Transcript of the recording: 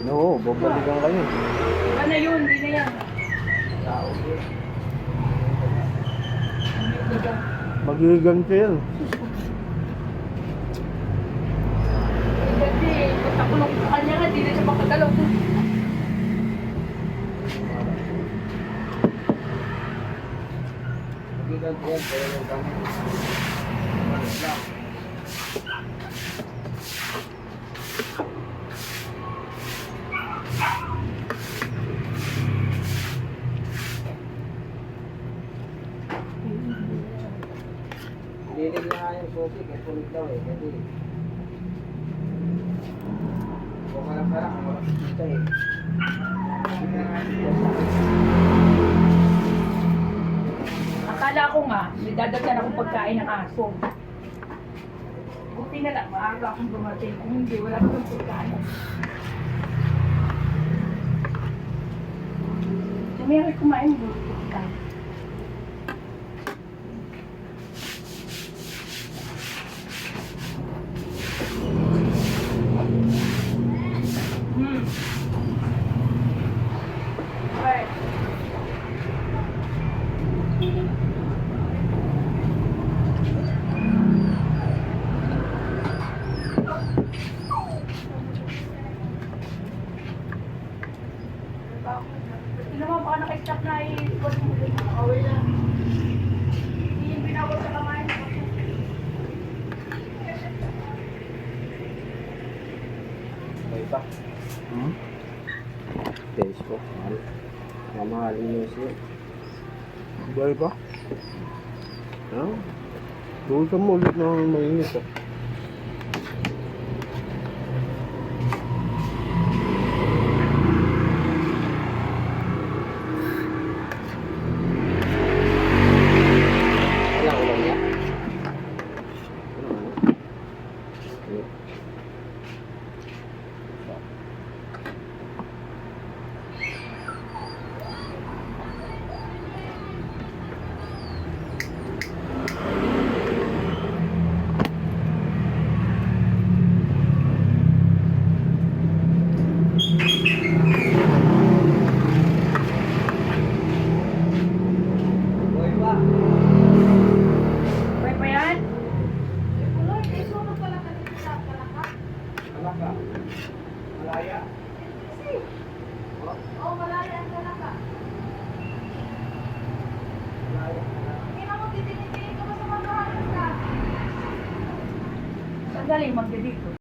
Oo, babalikan kayo. Iba na yun, hindi na yan. Magiganti yan. Kasi, pagkakulong sa kanya nga, di na siya makagalaw. Magiganti yan, pero yung kami. Lilig na nga yung susi, kaya sulit daw eh. Kasi kung malak-malak, malak kita eh. Akala ko nga, may dadagyan akong pagkain ng aso. Buti na lang, maaga akong dumating. Kung hindi, wala akong pagkain. Tumiyari kumain mo. Okay. Hindi naman baka naka-stop na i-ikot mo. Nakawin lang. Hindi yung binawal sa kamay. Okay pa. Hmm? Taste ko. Mamahalin mo siya. Buhay pa? Ah? Doon ka mo ulit na mainit ah. Wala ulam niya. Buhay pa. Okay pa yan? Alaka. Malaya. Oo, malaya ang talaka. Malaya. Sandali, magdadito.